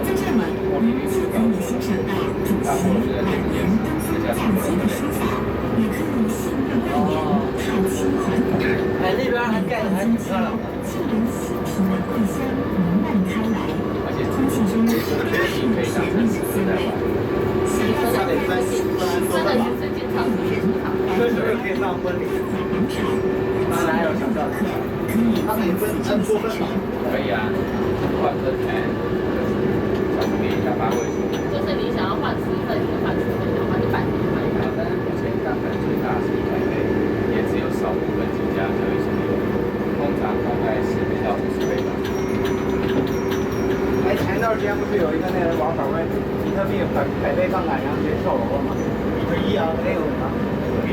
在这里，我们既可以欣赏到主席本人登峰造极的书法，也可以信步外延、踏青环岛。哎，那边还盖的还挺漂亮的。气流细皮的桂香弥漫开来，空气中充满着神秘的滋味。他得分析，真的是最近场的现场。这是不是可以办婚礼？当然还有小教室，他可以分多分嘛？可以啊，换分钱，小费一下8位数。就是你想要换10份，就换10份，想换100份就换100份。但是目前单份最大是100倍，也只有少部分几家交易所有，通常大概40到50倍吧。哎，前段时间不是有一个那个玩法问比特币100倍杠杆，然后直接跳楼了吗？比特币啊，那个什么，比特币。